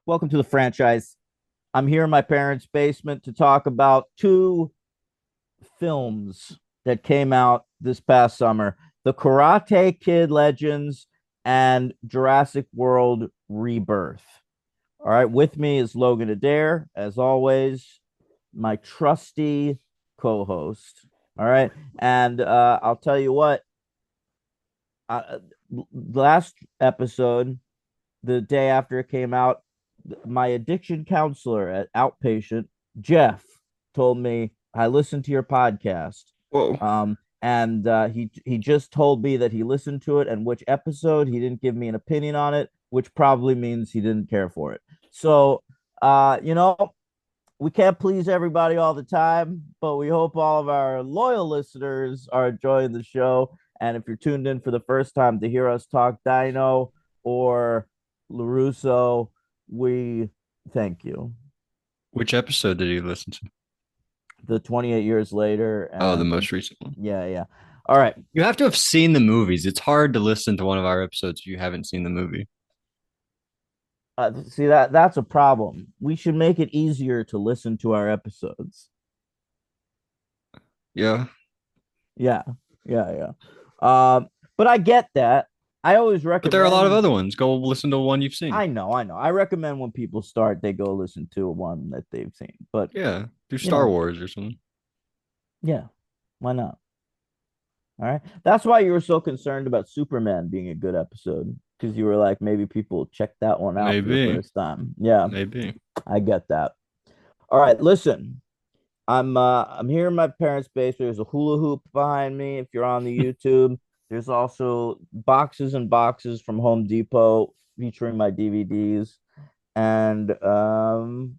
Welcome to the franchise. I'm here in my parents' basement to talk about two films that came out this past summer: The Karate Kid Legends and Jurassic World Rebirth. All right, with me is Logan Adair, as always, my trusty co host. All right, and I'll tell you what, uh, last episode, the day after it came out, my addiction counselor at Outpatient, Jeff, told me I listened to your podcast. Whoa. And he just told me that he listened to it and which episode. He didn't give me an opinion on it, which probably means he didn't care for it. So, we can't please everybody all the time, but we hope all of our loyal listeners are enjoying the show. And if you're tuned in for the first time to hear us talk Dino or LaRusso, we thank you. Which episode did you listen to? The 28 years later, Oh, the and most recent one. yeah, yeah. All right. You have to have seen the movies. It's hard to listen to one of our episodes if you haven't seen the movie. See that's a problem. We should make it easier to listen to our episodes. Yeah. Yeah, yeah, yeah. But I get that. I always But there are a lot of recommend. other ones. Go listen to one you've seen. I know. I recommend when people start, they go listen to one that they've seen. But Yeah. Do you Star know, Wars or something. yeah, why not? All right. That's why you were so concerned about Superman being a good episode because you were like, maybe people check that one out for the Maybe. first time. Yeah, Maybe. I get that. All right, listen. I'm here in my parents' basement. There's a hula hoop behind me. If you're on the YouTube, there's also boxes and boxes from Home Depot featuring my DVDs. And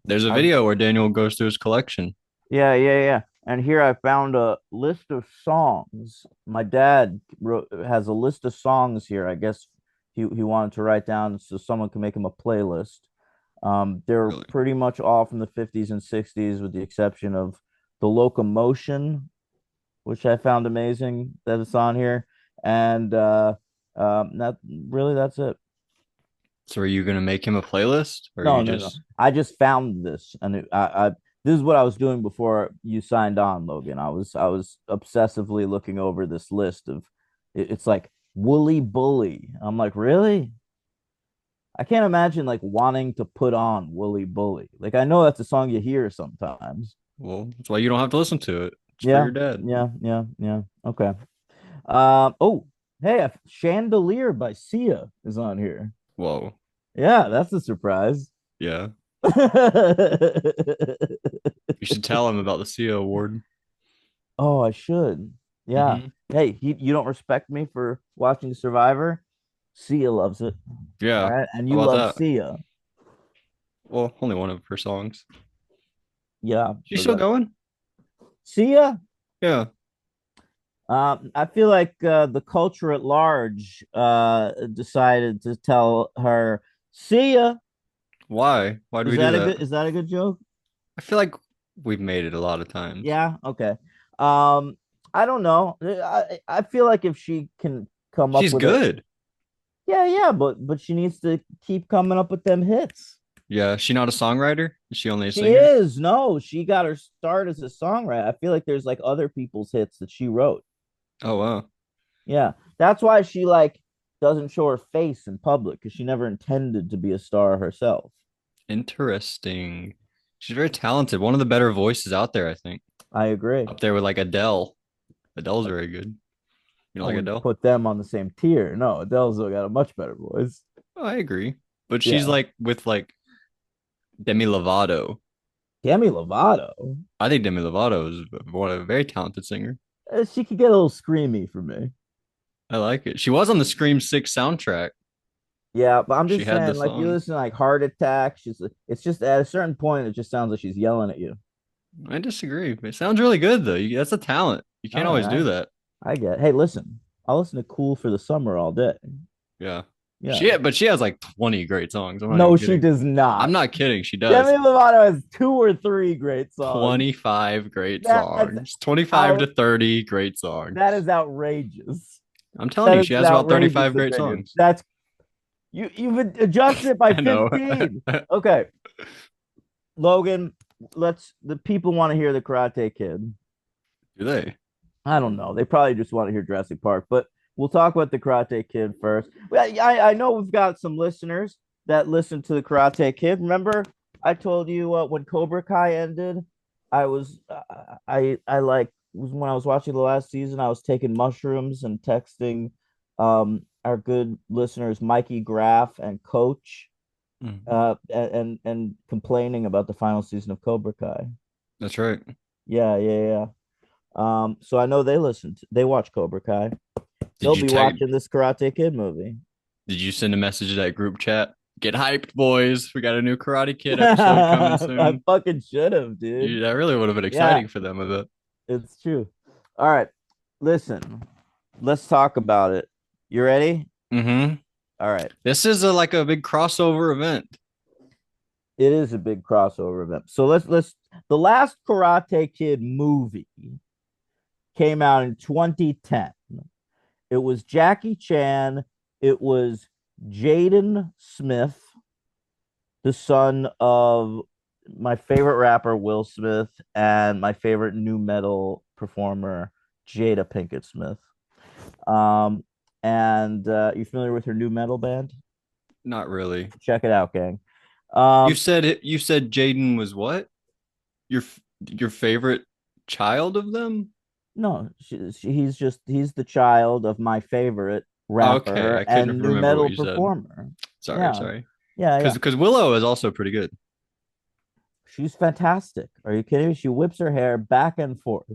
There's a I've video where Daniel goes through his collection. yeah, yeah, yeah. And here I found a list of songs. My dad has a list of songs here. I guess he wanted to write down so someone can make him a playlist. They're Really. pretty much all from the 50s and 60s, with the exception of The Locomotion, which I found amazing that it's on here. And that really that's it. So are you gonna make him a playlist? Or are No, you no, no. just I just found this, and I this is what I was doing before you signed on, Logan. I was obsessively looking over this list of it's like Woolly Bully. I'm like, really? I can't imagine like wanting to put on Woolly Bully. Like I know that's a song you hear sometimes. well, that's why you don't have to listen to it. It's for Yeah, your dad. yeah, yeah, yeah. Okay. Oh, hey, a Chandelier by Sia is on here. Whoa. Yeah, that's a surprise. Yeah. You should tell him about the CEO award. Oh, I should. Yeah. Hmm. Hey, you don't respect me for watching Survivor? Sia loves it. All Yeah. right. And How you about love that? Sia. Well, only one of her songs. Yeah. She's But still going? Sia, Yeah. I feel like the culture at large decided to tell her, Sia. Why? Why do we do that? Is that a good joke? I feel like we've made it a lot of times. Yeah. Okay. Um, I don't know. I feel like if she can come up She's with it, good. yeah, yeah, but she needs to keep coming up with them hits. Yeah. Is she not a songwriter? Is she only a She singer? is. No, she got her start as a songwriter. I feel like there's like other people's hits that she wrote. Oh, wow. Yeah. That's why she like doesn't show her face in public because she never intended to be a star herself. Interesting. She's very talented. One of the better voices out there, I think. I agree. Up there with like Adele. Adele's very good. You know, I like wouldn't Adele? put them on the same tier. No, Adele's got a much better voice. Oh, I agree. But she's Yeah. like with like Demi Lovato. Demi Lovato. I think Demi Lovato is one a very talented singer. She could get a little screamy for me. I like it. She was on the Scream 6 soundtrack. Yeah, but I'm She just had the saying, like you song. listen to like Heart Attack, it's just at a certain point, it just sounds like she's yelling at you. I disagree. It sounds really good though. That's a talent. You All can't always right, do that. I get. Hey, listen, I'll listen to Cool for the Summer all day. Yeah. Yeah. But she has like 20 great songs. I'm not No, even she kidding. does I'm not. not kidding. She Demi does. Lovato has two or three great songs. 25 great That's songs. 25 to out. 30 great songs. That is outrageous. I'm telling That you, is she an has about outrageous 35 great opinion. songs. That's You've adjusted it by I know. 15. Okay, Logan, the people want to hear the Karate Kid. Do they? I don't know. They probably just want to hear Jurassic Park, but we'll talk about the Karate Kid first. Well, I know we've got some listeners that listen to the Karate Kid. Remember, I told you when Cobra Kai ended, I was I like was when I was watching the last season, I was taking mushrooms and texting our good listeners Mikey Graff and Coach Mm, and complaining about the final season of Cobra Kai. that's right. Yeah, yeah, yeah. So I know they watch Cobra Kai. Did They'll you be tag? watching this Karate Kid movie. Did you send a message to that group chat? Get hyped, boys. We got a new Karate Kid episode coming I soon. fucking should have, dude. That really would have been Yeah, exciting for them, I bet. it's true. All right, listen, let's talk about it. You ready? Mm-hmm. All right. This is like a big crossover event. It is a big crossover event. So let's the last Karate Kid movie came out in 2010. It was Jackie Chan. It was Jaden Smith, the son of my favorite rapper Will Smith and my favorite new metal performer Jada Pinkett Smith. Um, and you familiar with her new metal band? Not really. Check it out, gang. You Um, said it. You said Jaden was what? Your favorite child of them? no, he's the child of my favorite Okay, rapper I couldn't and new remember what metal you said. performer. Sorry, Yeah, sorry. yeah, Because yeah. because Willow is also pretty good. She's fantastic. Are you kidding me? She whips her hair back and forth.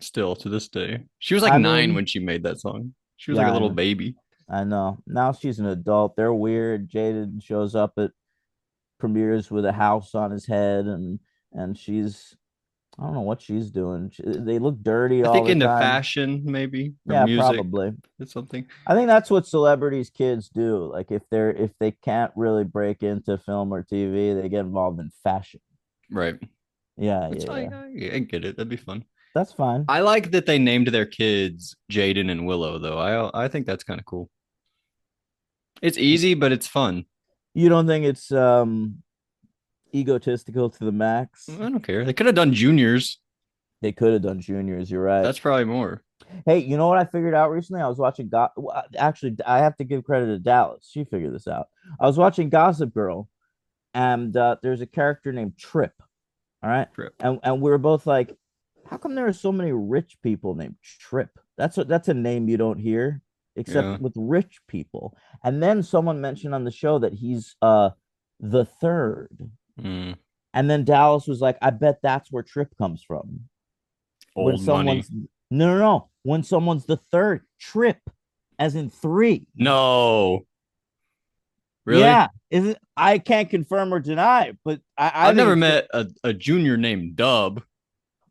Still to this day. She was like I 9 mean, when she made that song. She was like a yeah, little baby. I know. Now she's an adult. They're weird. Jaden shows up at premieres with a house on his head, and she's I don't know what she's doing. They look dirty I all think the into time. fashion maybe or Yeah, music probably. or something. I think that's what celebrities kids do. Like if they can't really break into film or TV, they get involved in fashion. Right. Yeah, It's yeah, yeah. like I get it. That'd be fun. That's fine. I like that they named their kids Jaden and Willow though. I think that's kind of cool. It's easy, but it's fun. You don't think it's egotistical to the I max? don't care. They could have done juniors. They could have done juniors, you're right. That's probably more. Hey, you know what I figured out recently? I was watching actually I have to give credit to Dallas. She figured this out. I was watching Gossip Girl and there's a character named Trip. All right. Trip. And we were both like, how come there are so many rich people named Trip? That's a name you don't hear except Yeah. with rich people. And then someone mentioned on the show that he's the third. Mm. And then Dallas was like, I bet that's where Trip comes from. When Old money. someone's no. When someone's the third, Trip, as in three. No. Really? Yeah. Is it I can't confirm or deny, but I I've think never it's met a junior named Dub, like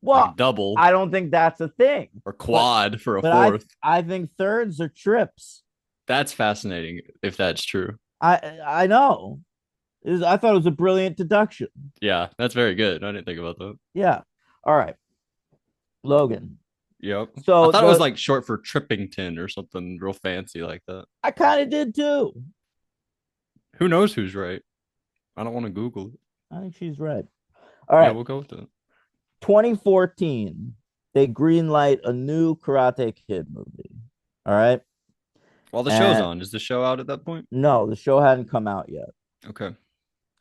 well, double I don't think that's a thing. or But quad for a but fourth. I think thirds are trips. That's fascinating if that's true. I know. I thought it was a brilliant deduction. Yeah, that's very good. I didn't think about that. Yeah. All right. Logan. Yep. I So thought it was the like short for Trippington or something real fancy like that. I kind of did too. Who knows who's right? I don't want to Google it. I think she's right. All Yeah, right. we'll go with that. 2014, they greenlight a new Karate Kid movie. All right. While the show's And on, is the show out at that point? no, the show hadn't come out yet. Okay.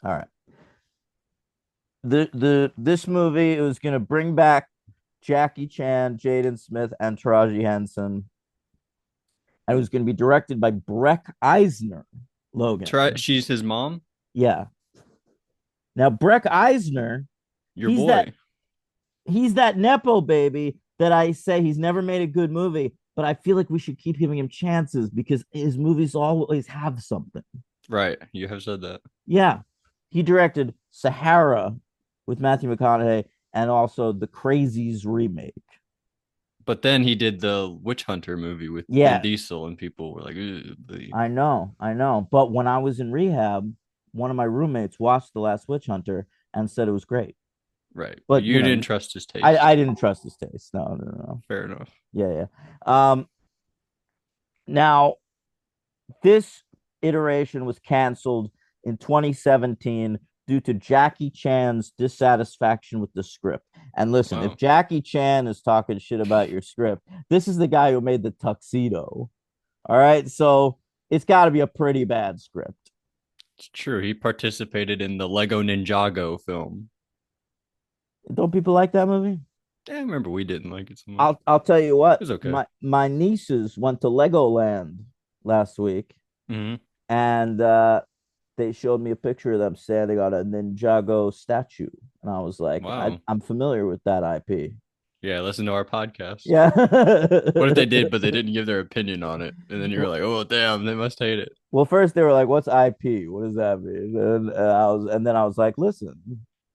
All right. This movie it was gonna bring back Jackie Chan, Jaden Smith, and Taraji Henson. And it was gonna be directed by Breck Eisner. Logan. She's his mom, Yeah. Now Breck Eisner, your he's that boy. he's that Nepo baby that I say he's never made a good movie, but I feel like we should keep giving him chances because his movies always have something. Right. You have said that. Yeah. He directed Sahara with Matthew McConaughey and also the Crazies remake. But then he did the Witch Hunter movie with Vin Yeah, Diesel, and people were like, I know, I know. But when I was in rehab, one of my roommates watched The Last Witch Hunter and said it was great. right. But But you didn't trust his taste. I didn't trust his taste. No, no, no. Fair enough. Yeah, yeah. Now this iteration was canceled in 2017 due to Jackie Chan's dissatisfaction with the script. And listen, if Wow. Jackie Chan is talking shit about your script, this is the guy who made the tuxedo. All right. So it's got to be a pretty bad script. It's true. He participated in the Lego Ninjago film. Don't people like that movie? Yeah, I remember we didn't like it so much. I'll tell you It what, was okay. my nieces went to Legoland last week Hmm. and they showed me a picture of them standing on a Ninjago statue. And I was like, Wow. I'm familiar with that IP. Yeah, listen to our podcast. Yeah. What if they did, but they didn't give their opinion on it? And then you're well, like, oh, damn, they must hate it. well, first they were like, "What's IP? What does that mean?" And then I was like, "Listen,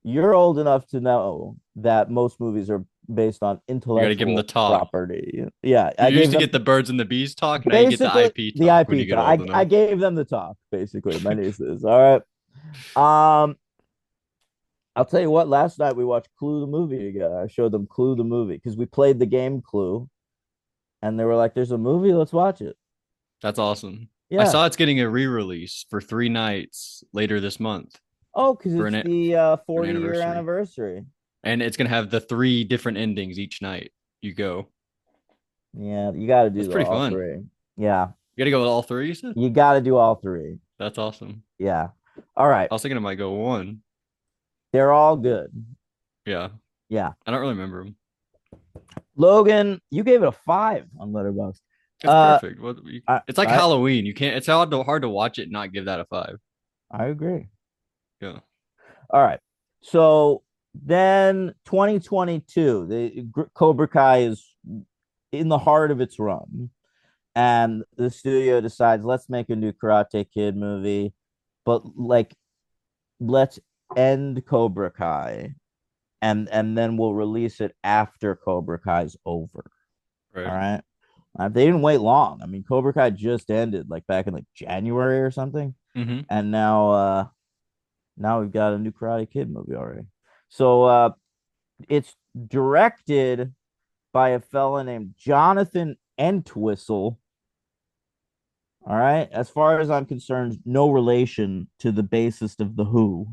you're old enough to know that most movies are based on You got to give them the intellectual talk. property." Yeah, You I used gave to them get the birds and the bees talk. Now you get the basically IP the talk when IP you get talk. old I enough. gave them the talk, basically, my nieces. All right. I'll tell you what, last night we watched Clue the movie together. I showed them Clue the movie because we played the game Clue and they were like, "There's a movie, let's watch it." That's awesome. I Yeah. saw it's getting a re-release for 3 nights later this month Oh, because for it's an the for an 40-year anniversary, anniversary. and it's gonna have the three different endings each night. You go. Yeah, you got to do That's pretty all fun. three. Yeah, You got to go with all three. You said you got to do all three. that's awesome. Yeah. All right. I was thinking I might go one. They're all good. Yeah, Yeah. I don't really remember them. Logan, you gave it a 5 on Letterboxd. That's Uh, perfect. I It's like I Halloween. You can't. It's hard to watch it and not give that a five. I agree. Yeah. All right. So then 2022, Cobra Kai is in the heart of its run, and the studio decides let's make a new Karate Kid movie, but like let's end Cobra Kai, and then we'll release it after Cobra Kai's over. All Right. right. They didn't wait long. I mean, Cobra Kai just ended like back in like January or something, Mm-hmm. and now we've got a new Karate Kid movie already. So it's directed by a fella named Jonathan Entwistle. All right. As far as I'm concerned, no relation to the bassist of The Who.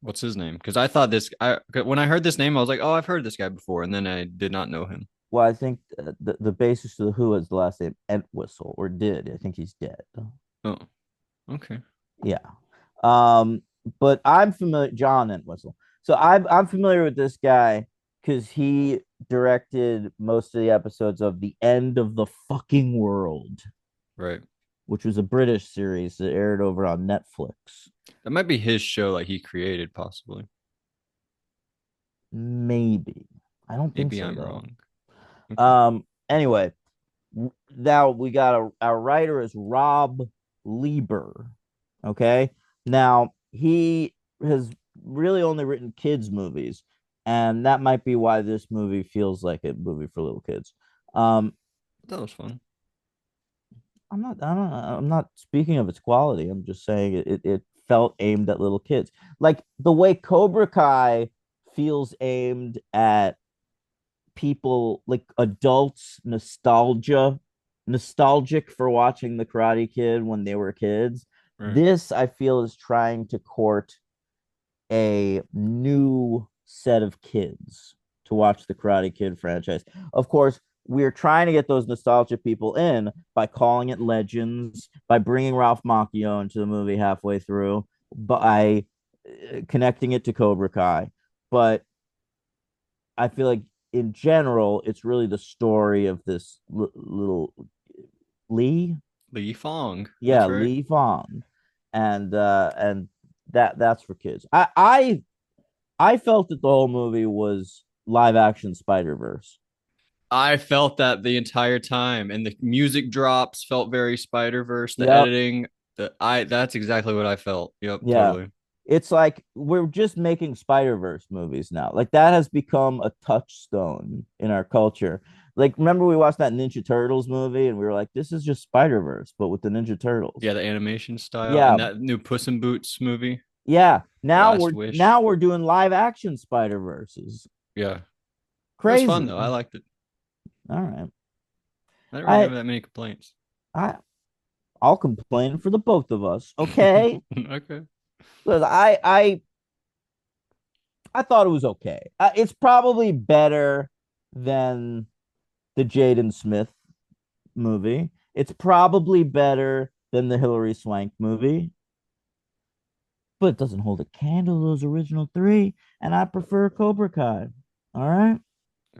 What's his name? Because I thought this. I when I heard this name, I was like, oh, I've heard this guy before, and then I did not know him. Well, I think the bassist of The Who has the last name Entwistle, or did. I think he's dead. Oh, okay. Yeah. Um, but I'm familiar, John Entwistle. So I'm familiar with this guy because he directed most of the episodes of The End of the Fucking World, Right. which was a British series that aired over on Netflix. That might be his show, like he created, possibly. Maybe. I don't think Maybe so I'm though. wrong. Okay. Anyway, now we got our writer is Rob Lieber. Okay. Now he has really only written kids movies, and that might be why this movie feels like a movie for little kids. Um, That was fun. I'm not speaking of its quality. I'm just saying it felt aimed at little kids. Like the way Cobra Kai feels aimed at people like adults nostalgic for watching the Karate Kid when they were kids. Right. This I feel is trying to court a new set of kids to watch the Karate Kid franchise. Of course, we're trying to get those nostalgia people in by calling it Legends, by bringing Ralph Macchio into the movie halfway through, by connecting it to Cobra Kai. But I feel like in general, it's really the story of this little Lee, Lee Fong. yeah, That's right. Lee Fong, and that's for kids. I felt that the whole movie was live action Spider Verse. I felt that the entire time, and the music drops felt very Spider-Verse. The Yep, editing, that's exactly what I felt. Yep, yeah. totally. It's like we're just making Spider Verse movies now. Like that has become a touchstone in our culture. Like, remember we watched that Ninja Turtles movie and we were like, this is just Spider Verse, but with the Ninja Turtles. Yeah, the animation style Yeah, and that new Puss in Boots movie, yeah. Now Last we're Wish. now we're doing live action Spider Verses. Yeah, it was fun Crazy. though. I liked it. All right. I didn't really I have that many complaints. I I'll complain for the both of us. Okay. Okay. Look, I thought it was okay. It's probably better than the Jaden Smith movie. It's probably better than the Hilary Swank movie, but it doesn't hold a candle to those original three. And I prefer Cobra Kai. All right.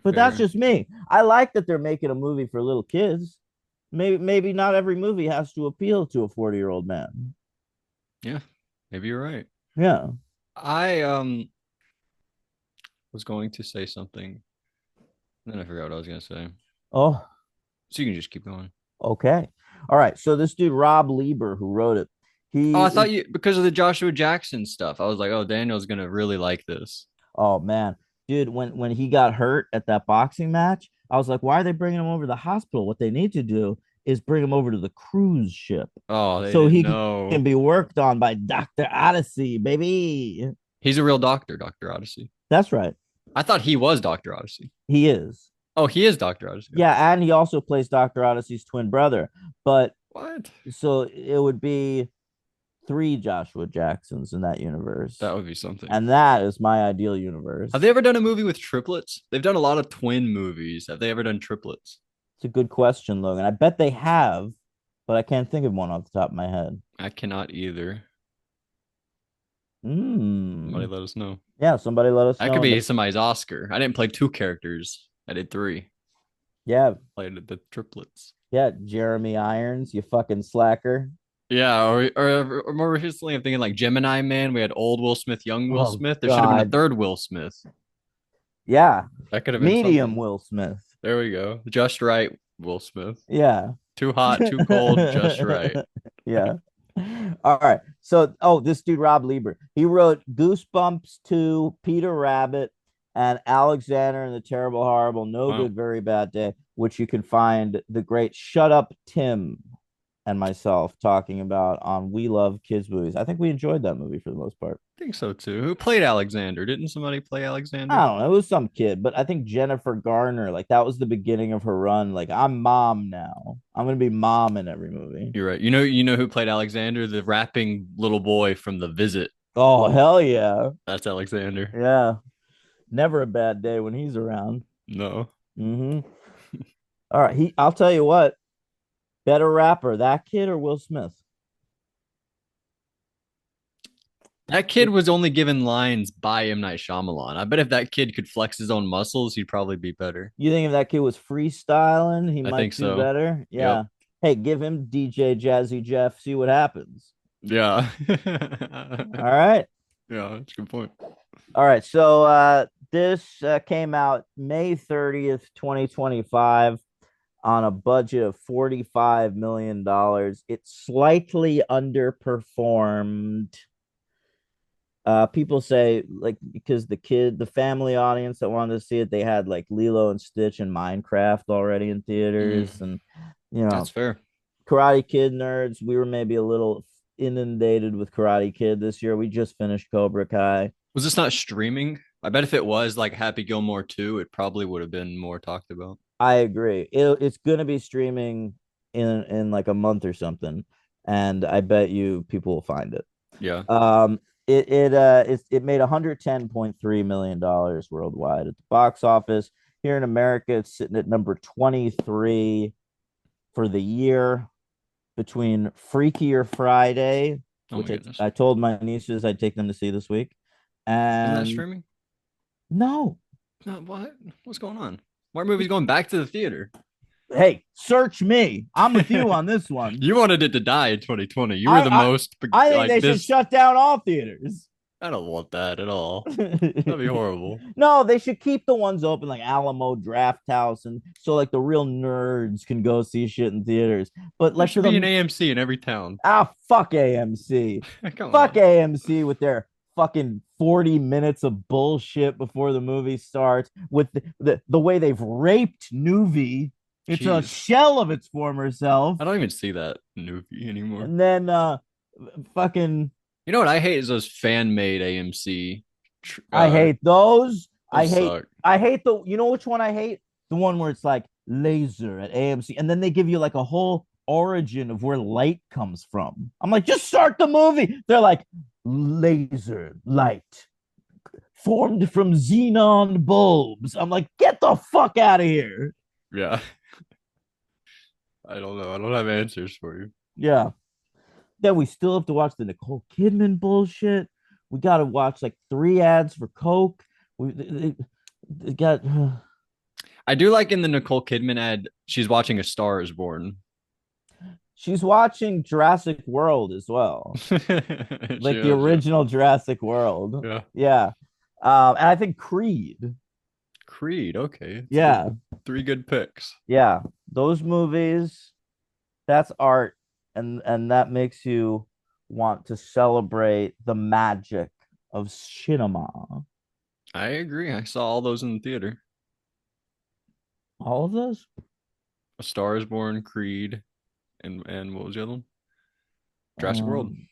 But that's Fair. just me. I like that they're making a movie for little kids. Maybe not every movie has to appeal to a 40-year-old man. Yeah, maybe you're right. Yeah. I was going to say something, and then I forgot what I was gonna say. Oh, So you can just keep going. okay. All right. So this dude Rob Lieber, who wrote it, Oh, he I is. thought you because of the Joshua Jackson stuff. I was like, oh, Daniel's gonna really like this. Oh man, dude, when he got hurt at that boxing match, I was like, why are they bringing him over to the hospital? What they need to do is bring him over to the cruise ship Oh, they so didn't he know. can be worked on by Dr. Odyssey, baby. He's a real doctor, Dr. Odyssey. That's right. I thought he was Dr. Odyssey. He is. Oh, he is Dr. Odyssey. Okay. Yeah, and he also plays Dr. Odyssey's twin brother. But What? so it would be three Joshua Jacksons in that universe. That would be something. And that is my ideal universe. Have they ever done a movie with triplets? They've done a lot of twin movies. Have they ever done triplets? It's a good question, Logan. I bet they have, but I can't think of one off the top of my head. I cannot either. Somebody Mm. let us know. Yeah, somebody let us That could know. be somebody's Oscar. I didn't play two characters. I did three. Yeah, Played the triplets. yeah, Jeremy Irons, you fucking slacker. Yeah, or more recently, I'm thinking like Gemini Man. We had old Will Smith, young Will Oh Smith. There should have been a God. third Will Smith. Yeah, That could have been medium something. Will Smith. There we go. Just right, Will Smith. Yeah. Too hot, too cold, just right. Yeah. All right. So, this dude, Rob Lieber, he wrote Goosebumps 2, Peter Rabbit, and Alexander and the Terrible, Horrible, No Wow. Good, Very Bad Day, which you can find the great Shut Up Tim and myself talking about on We Love Kids Movies. I think we enjoyed that movie for the most part. I think so too. Who played Alexander? Didn't somebody play I Alexander? don't know. It was some kid, but I think Jennifer Garner, like that was the beginning of her run. Like, I'm mom now. I'm gonna be mom in every movie. You're right. You know who played Alexander? The rapping little boy from The Visit. Oh, hell yeah. That's Alexander. Yeah. Never a bad day when he's around. No. Mm-hmm. All right. I'll tell you what, better rapper, that kid or Will Smith? That kid was only given lines by M. Night Shyamalan. I bet if that kid could flex his own muscles, he'd probably be better. You think if that kid was freestyling, he I might think do so. better? Yep. Yeah. Hey, give him DJ Jazzy Jeff, see what happens. Yeah. All right. Yeah, that's a good point. All right. So this came out May 30th, 2025 on a budget of $45 million. It slightly underperformed. People say like because the family audience that wanted to see it, they had like Lilo and Stitch and Minecraft already in theaters, and you That's know, fair. Karate Kid nerds, we were maybe a little inundated with Karate Kid this year. We just finished Cobra Kai. Was this not streaming? I bet if it was like Happy Gilmore 2, it probably would have been more talked about. I agree. It's gonna be streaming in like a month or something, and I bet you people will find it. Yeah. It made $110.3 million worldwide at the box office. Here in America, it's sitting at number 23 for the year, between Freakier Friday, Oh my which goodness. I told my nieces I'd take them to see this week, Isn't that and streaming? no, No, what? What's going on? Why are movies going back to the theater? hey, search me. I'm with you on this one. You wanted it to die in 2020. You were I the I, most I think like they should this. shut down all theaters. I don't want that at all. That'd be horrible. No, they should keep the ones open like Alamo Draft House, and so like the real nerds can go see shit in theaters. But There like for should be an the AMC in every town. fuck AMC, Come fuck on. AMC with their fucking 40 minutes of bullshit before the movie starts with the way they've raped Nuvi. It's a Jeez. shell of its former self. I don't even see that movie anymore. And then fucking You know what I hate is those fan made AMC. I hate those. Those suck. I hate you know which one I hate? The one where it's like laser at AMC and then they give you like a whole origin of where light comes from. I'm like, just start the movie. They're like, laser light formed from xenon bulbs. I'm like, get the fuck out of here. Yeah. I don't know. I don't have answers for you. Yeah. Then we still have to watch the Nicole Kidman bullshit. We got to watch like 3 ads for Coke. They got. I do like in the Nicole Kidman ad, she's watching A Star Is Born. She's watching Jurassic World as well, She like the is, yeah. original Jurassic World. Yeah. Yeah. And I think Creed. Creed. Okay. Yeah. Three good picks. Yeah. Those movies, that's art. And that makes you want to celebrate the magic of cinema. I agree. I saw all those in the theater. All of those? A Star Is Born, Creed, and what was the other one? Jurassic World. Um,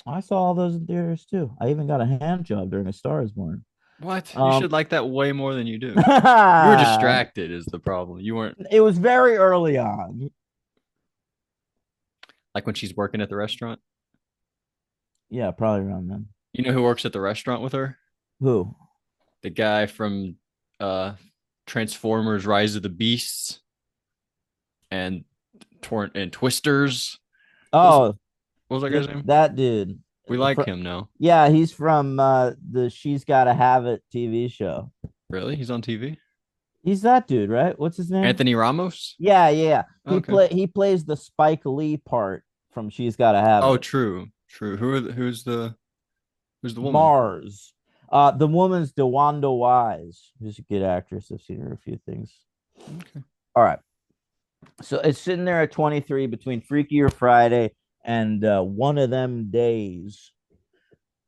I saw all those in theaters too. I even got a hand job during A Star Is Born. What? You Um, should like that way more than you do. You were it distracted is the problem. You weren't was very early on. like when she's working at the restaurant. Yeah, probably around then. You know who works at the restaurant with her? Who? The guy from uh Transformers Rise of the Beasts and Twisters. Oh, What was that guy's name? that dude. We like him now. Yeah, he's from the She's Gotta Have It TV show. Really? He's on TV? He's that dude, right? What's his name? Anthony Ramos? Yeah, yeah. Okay. He plays the Spike Lee part from She's Gotta Have Oh, It. true. True. Who's the woman? Mars. The woman's DeWanda Wise, who's a good actress. I've seen her in a few things. Okay. All right. So it's sitting there at 23 between Freakier Friday and One of Them Days,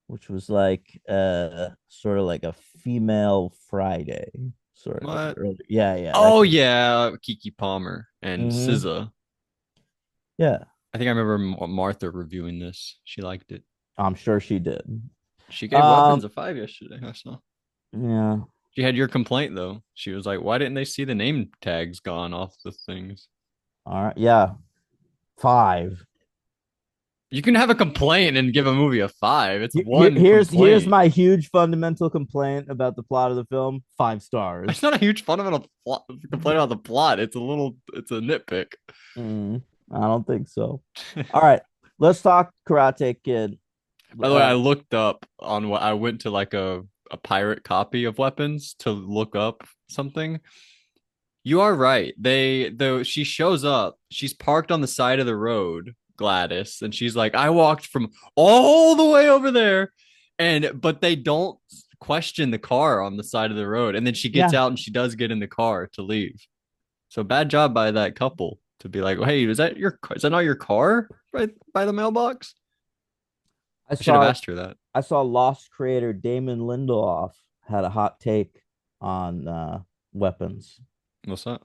which was like sort of like a female Friday, sort of. What? Yeah, yeah. Oh yeah, Kiki Palmer and Mhm. SZA. Yeah, I think I remember Martha reviewing this. She liked it. I'm sure she did. She gave Weapons Um, a 5 yesterday. I saw. yeah. She had your complaint though. She was like, "Why didn't they see the name tags gone off the things?" All right. Yeah. 5. You can have a complaint and give a movie a 5. It's one Here's complaint. my huge fundamental complaint about the plot of the film. 5 It's stars. not a huge fundamental complaint about the plot. It's a nitpick. I don't think so. All right. Let's talk Karate Kid. By the way, I looked up on what I went to like a pirate copy of Weapons to look up something. You are right. Though she shows up, she's parked on the side of the road, Gladys, and she's like, I walked from all the way over there. But they don't question the car on the side of the road. And then she gets Yeah. out and she does get in the car to leave. So bad job by that couple to be like, hey, is that not your car right by the mailbox? I I should have saw asked her that. I saw Lost creator Damon Lindelof had a hot take on weapons. What's that?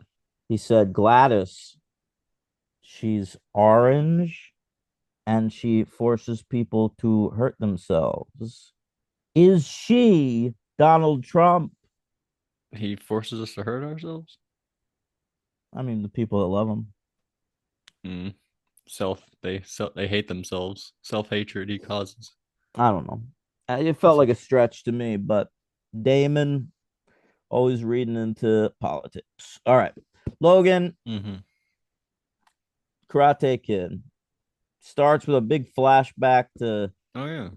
He said Gladys, she's orange and she forces people to hurt themselves. Is she Donald Trump? He forces us to hurt ourselves. I mean, the people that love him. Mm. They hate themselves. Self-hatred he causes. I don't know. It felt like a stretch to me, but Damon always reading into politics. All right. Logan, Mm-hmm. Karate Kid starts with a big flashback to, Oh yeah.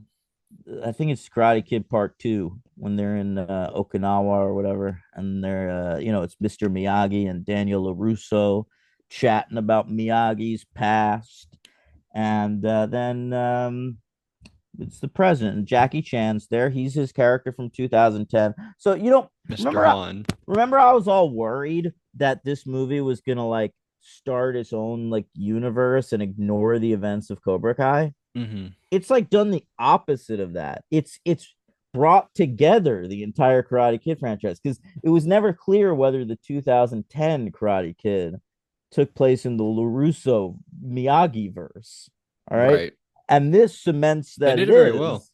I think it's Karate Kid Part 2 when they're in Okinawa or whatever. And they're, it's Mr. Miyagi and Daniel LaRusso chatting about Miyagi's past. And then it's the present. And Jackie Chan's there. He's his character from 2010. So you don't Mr. Han. remember I was all worried that this movie was gonna like start its own like universe and ignore the events of Cobra Kai. Mm-hmm. It's like done the opposite of that. It's brought together the entire Karate Kid franchise because it was never clear whether the 2010 Karate Kid took place in the LaRusso Miyagi verse. All right. Right. And this cements that They did it it very is, well.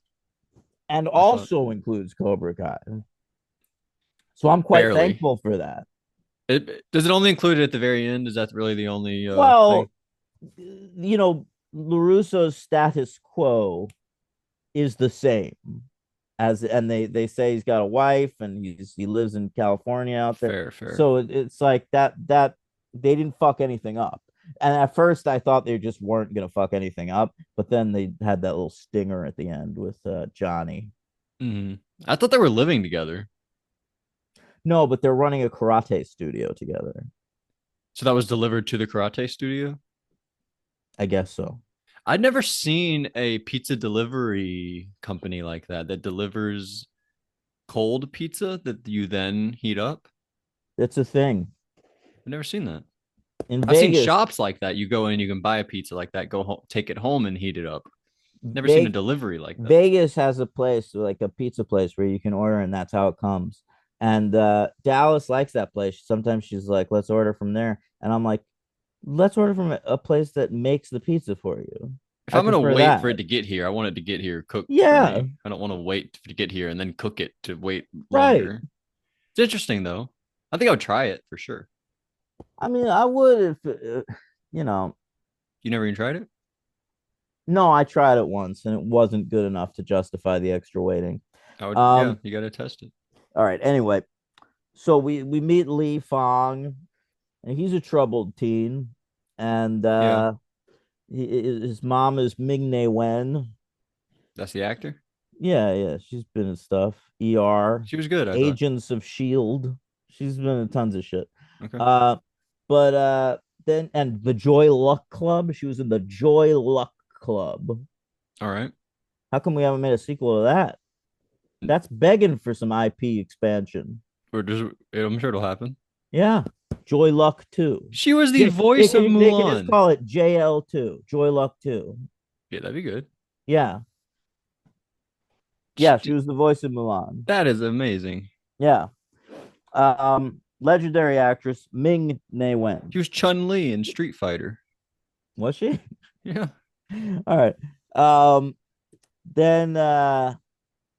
and I thought. also includes Cobra Kai. So I'm quite Barely. thankful for that. Does it only include it at the very end? Is that really the only Well, thing? you know, LaRusso's status quo is the same as, and they say he's got a wife and he lives in California out there. Fair, fair. So it's like that they didn't fuck anything up. And at first I thought they just weren't gonna fuck anything up, but then they had that little stinger at the end with Johnny. Hmm. I thought they were living together. No, but they're running a karate studio together. So that was delivered to the karate studio. I guess so. I'd never seen a pizza delivery company like that that delivers cold pizza that you then heat up. It's a thing I've never seen that. in I've seen Vegas. shops like that. You go in, you can buy a pizza like that, go home, take it home and heat it up. Never seen a Ve- delivery like that. Vegas has a place like a pizza place where you can order and that's how it comes. And Dallas likes that place. Sometimes she's like, "Let's order from there," and I'm like, "Let's order from a place that makes the pizza for you." If I I'm gonna prefer wait for that. it to get here, I want it to get here cooked for Yeah, me. I don't want to wait to get here and then cook it to wait right. longer. It's interesting though. I think I would try it for sure. I mean, I would if you know. You never even tried it? No, I tried it once and it wasn't good enough to justify the extra waiting. I would, yeah, Um, you gotta test it. all right. Anyway, so we meet Lee Fong, and he's a troubled teen, and Yeah, his mom is Ming Na Wen. that's the actor. Yeah, yeah, she's been in stuff. ER, She was good, I thought. Agents of Shield. She's been in tons of shit. Okay. Uh, but then and the Joy Luck Club. She was in the Joy Luck Club. All right. How come we haven't made a sequel to that? That's begging for some IP expansion. Or just, I'm sure it'll happen. Yeah, Joy Luck 2. She was the Yeah, voice of they can just Mulan. call it JL2, Joy Luck 2. Yeah, that'd be good. Yeah. Yeah, she was the voice of Mulan. That is amazing. Yeah. Legendary actress Ming Na Wen. She was Chun Li in Street Fighter. Was she? Yeah. All right. Um, then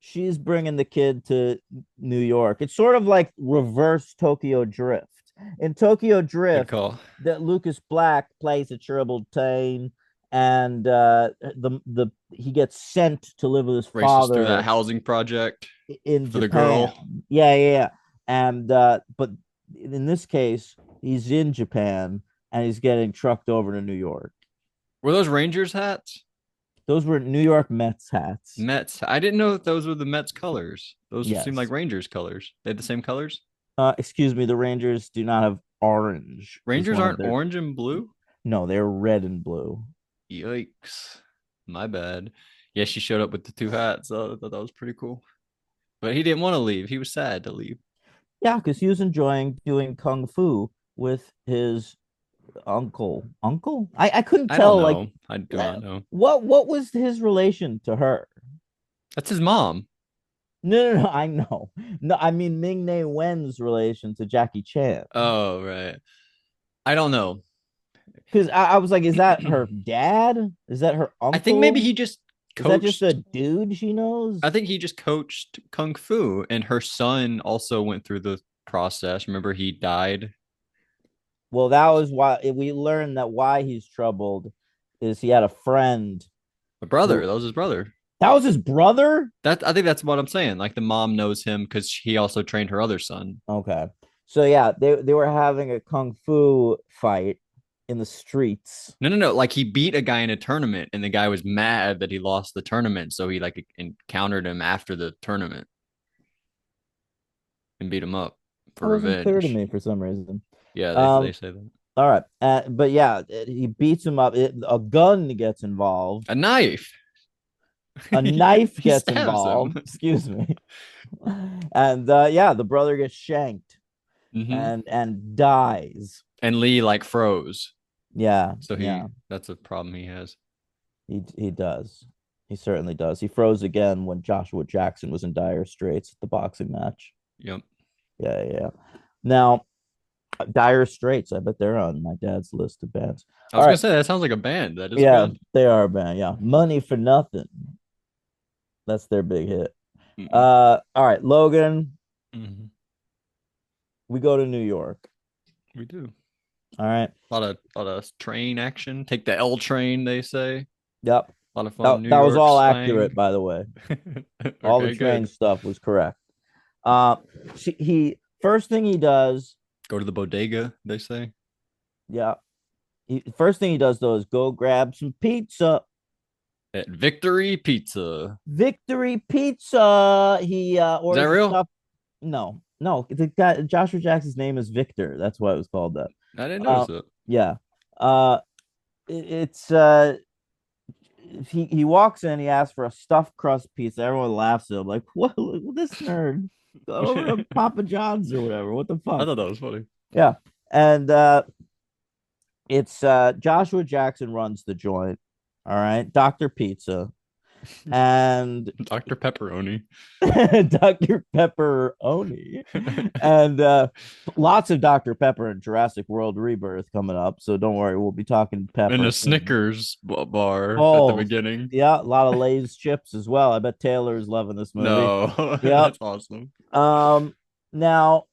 she's bringing the kid to New York. It's sort of like reverse Tokyo Drift. In Tokyo Good Drift, call. that Lucas Black plays a troubled teen, and the he gets sent to live with his Races through that father housing project in for the Japan. girl. Yeah, yeah, yeah. And but in this case, he's in Japan and he's getting trucked over to New York. Were those Rangers hats? Those were New York Mets hats. Mets. I didn't know that those were the Mets colors. Those seem like Yes. Rangers colors. They had the same colors. Excuse me, the Rangers do not have orange. Is Rangers one of aren't their orange and blue. No, they're red and blue. Yikes. My bad. Yeah, she showed up with the two hats. So I thought that was pretty cool. But he didn't want to leave. He was sad to leave. Yeah, because he was enjoying doing kung fu with his uncle. Uncle? I couldn't I don't tell like know. I do not know. what was his relation to her? That's his mom. No, no, no, I know. No, I mean Ming Na Wen's relation to Jackie Chan. Oh, right. I don't know. Because I was like, is that her dad? Is that her I think maybe uncle? he just Is that just a coached. dude she knows? I think he just coached kung fu, and her son also went through the process. Remember, he died. Well, that was why we learned that why he's troubled is he had a friend A brother. who That was his brother. that was his brother. That I think that's what I'm saying. Like the mom knows him because he also trained her other son. Okay. So yeah, they were having a kung fu fight in the streets. No, no, no. Like he beat a guy in a tournament, and the guy was mad that he lost the tournament, so he like encountered him after the tournament and beat him up That for wasn't clear to revenge. me for some reason. Yeah, they Um, say that. all right. But yeah, he beats him up. A gun gets involved. A knife. A knife He gets stabs him. involved. Excuse me. And yeah, the brother gets shanked Hmm. and dies. And Lee like froze. Yeah, So yeah, that's a problem he has. he does. He certainly does. He froze again when Joshua Jackson was in dire straits at the boxing match. Yep. Yeah, yeah. Now, Dire Straits. I bet they're on my dad's list of bands. I All was gonna right. say that sounds like a band. That is a Yeah, band. they are a band. Yeah. Money for Nothing. That's their big hit. Mm-mm. All right, Logan, Hmm. we go to New York. We do. All right. Lot of train action. Take the L train, they say. Yep. A lot of fun That, New that was York all accurate, slang. by the way. All the Okay, train good. stuff was correct. Uh, he first thing he does, Go to the bodega, they say. yeah. First thing he does though is go grab some pizza. At Victory Pizza. Victory Pizza. He Is that orders a real? stuff. No, no. The guy Joshua Jackson's name is Victor. That's why it was called that. I didn't Uh, notice it. yeah. It's he walks in. He asks for a stuffed crust pizza. Everyone laughs at him like, "What? This nerd? Go over to Papa John's or whatever. What the I fuck?" thought that was funny. Yeah. And it's Joshua Jackson runs the joint. All right, Dr. Pizza and Dr. Pepperoni. Dr. Pepperoni, and lots of Dr. Pepper and Jurassic World Rebirth coming up. So don't worry, we'll be talking And Pepper a soon. Snickers bar at the Oh, beginning. yeah, a lot of Lay's chips as well. I bet Taylor is loving this movie. No, Yep. that's awesome. Now,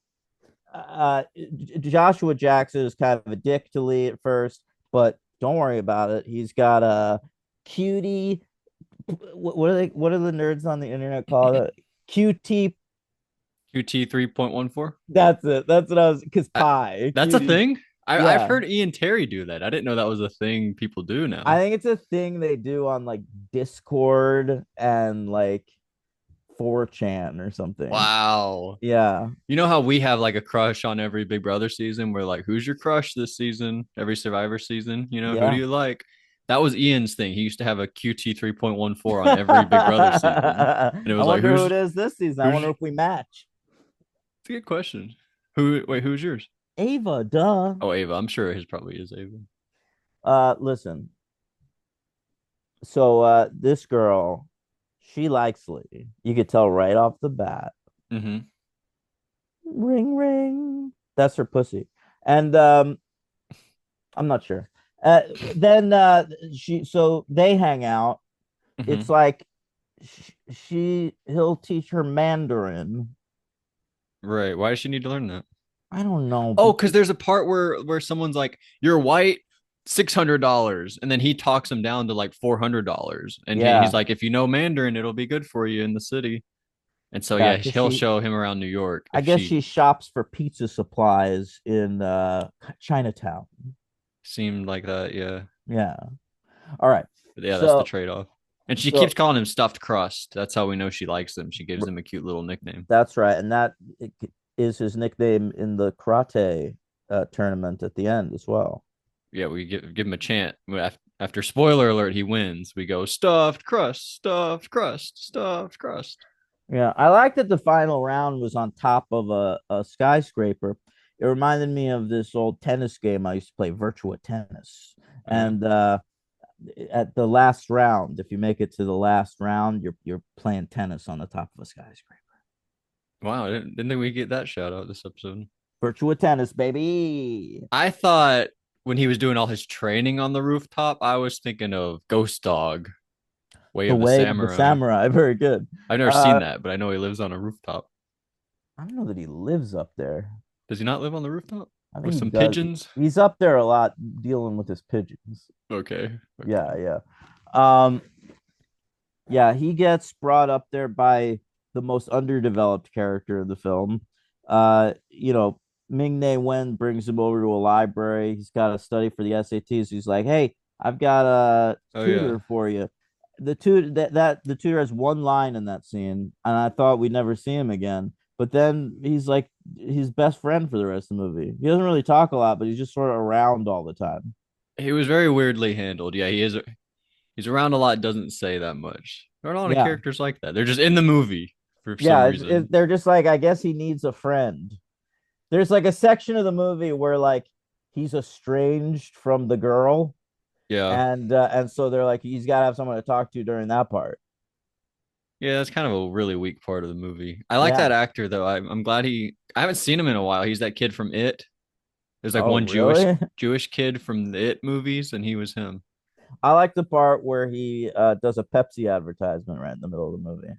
Joshua Jackson is kind of a dick to Lee at first, but don't worry about it. He's got a cutie. What are they? What are the nerds on the internet called it? QT. QT 3.14. That's it. That's what I was. Because pie That's a cutie. thing. I've Yeah, heard Ian Terry do that. I didn't know that was a thing people do I now. think it's a thing they do on like Discord and like 4chan or something. Wow. Yeah. You know how we have like a crush on every Big Brother season? We're like, who's your crush this season? Every Survivor season, who do Yeah. you like? That was Ian's thing. He used to have a QT 3.14 on every Big Brother season. And it I was like, wonder who who's it is this season. I who's wonder if we match. it's a good question. Who's yours? Ava, duh. Oh, Ava. I'm sure his probably is Ava. Listen. So this girl, she likes Lee. You could tell right off the bat. Mm-hmm. Ring ring. That's her pussy. And I'm not sure. Then so they hang out. Mm-hmm. It's like he'll teach her Mandarin. Right. Why does she need to learn that? I don't know Oh, because because there's a part where someone's like, "You're white, $600," and then he talks him down to like $400, and he's yeah, like, "If you know Mandarin, it'll be good for you in the city." And so yeah, yeah, because he'll show him around New York I if guess she she shops for pizza supplies in Chinatown. seemed like that. Yeah, Yeah. All right. but yeah, that's the So trade-off. And she keeps so calling him stuffed crust. That's how we know she likes him. She gives him a cute little nickname. that's right, and that is his nickname in the karate tournament at the end as well. Yeah, we give him a chant. After spoiler alert, he wins. We go stuffed crust, stuffed crust, stuffed crust. Yeah, I like that the final round was on top of a skyscraper. It reminded me of this old tennis game I used to play, Virtua Tennis. Uh-huh. And at the last round, if you make it to the last round, you're playing tennis on the top of a skyscraper. Wow, didn't think we get that shout out this episode. Virtua Tennis, baby. I thought when he was doing all his training on the rooftop, I was thinking of Ghost Dog, Way The of the way of the Samurai. samurai, very good. I've never seen Uh, that, but I know he lives on a rooftop. I don't know that he lives up there. Does he not live on the rooftop I with think he some does. pigeons? He's up there a lot dealing with his pigeons. Okay. Yeah, Okay. yeah. Yeah, he gets brought up there by the most underdeveloped character in the film. Ming Na Wen brings him over to a library. He's got to study for the SATs. He's like, "Hey, I've got a Oh yeah. tutor for you." The tutor has one line in that scene, and I thought we'd never see him again. But then he's like his best friend for the rest of the movie. He doesn't really talk a lot, but he's just sort of around all the time. He was very weirdly handled. Yeah, he is. He's around a lot, doesn't say that much. There are a lot of Yeah, characters like that. They're just in the movie for some yeah. reason. They're just like, I guess he needs a friend. There's like a section of the movie where like he's estranged from the girl, Yeah. and so they're like he's got to have someone to talk to during that part. Yeah, that's kind of a really weak part of the movie. I like Yeah. that actor though. I'm glad I haven't seen him in a while. He's that kid from It. There's like Oh, one Jewish really? Jewish kid from the It movies, and he was him. I like the part where he does a Pepsi advertisement right in the middle of the movie.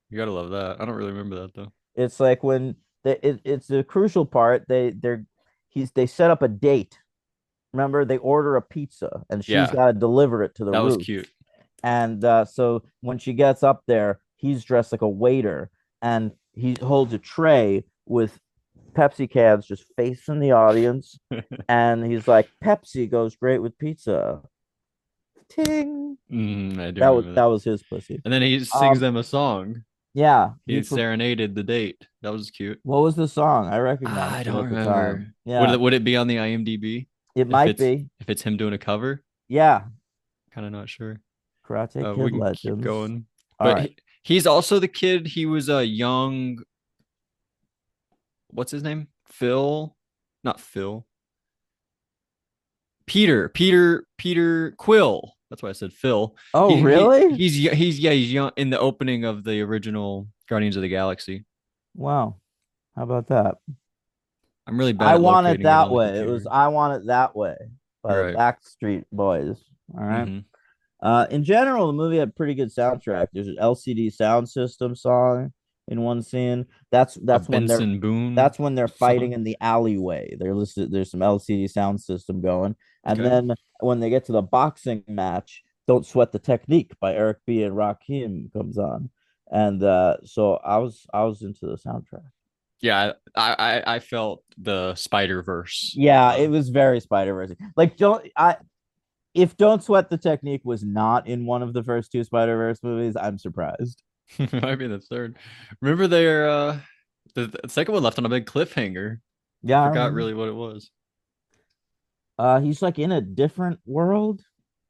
You gotta love that. I don't really remember that though. It's like when it's a crucial part. They set up a date Remember, they order a pizza and she's Yeah, got to deliver it to the that was roof. cute. And so when she gets up there, he's dressed like a waiter and he holds a tray with Pepsi cans just facing the audience. And he's like, Pepsi goes great with pizza. Ting. I do That was remember that that. was his pussy. And then he sings Um, them a song. yeah. He serenaded the date. That was cute. What was the song? I I recognized it don't at the remember. time. Yeah, Would it be on the IMDb it if might be. it's him doing a cover? Yeah, Kind of not sure. Karate We Kid can keep Legends. going. All But right. he's also the kid. He was a young. What's his name? Phil, not Phil. Peter Quill. That's why I said Phil. Oh, really? He's young in the opening of the original Guardians of the Galaxy. Wow. How about that? I'm really bad I at Want It locating it That on the Way. It was computer. I Want It That Way by the Right. Backstreet Boys. All right. Mm-hmm. In general, the movie had pretty good soundtrack. There's an LCD sound system song in one scene. That's A that's when they're Benson Boone that's when they're fighting song. in the alleyway. They're listed. There's some LCD sound system going, and Okay. then when they get to the boxing match, "Don't Sweat the Technique" by Eric B. and Rakim comes on, and so I was into the soundtrack. Yeah, I felt the Spider Verse. Yeah, it was very Spider-Verse. Like don't I if Don't Sweat the Technique was not in one of the first two Spider-Verse movies, I'm surprised. Might be the third. Remember their the second one left on a big cliffhanger. Yeah, I Forgot remember. really what it was. He's like in a different world.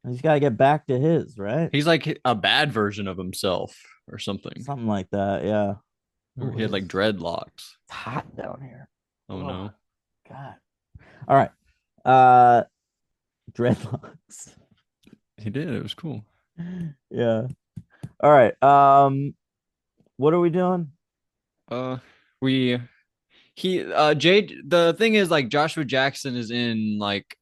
He's got to get back to his, right? He's like a bad version of himself or something. Something like that. Yeah. Or Oh, he had like it's dreadlocks. hot down here. Oh Oh, no. God. All right. Uh, dreadlocks. He did. It was cool. Yeah. All right. What are we doing? Uh we he Jade the thing is like Joshua Jackson is in like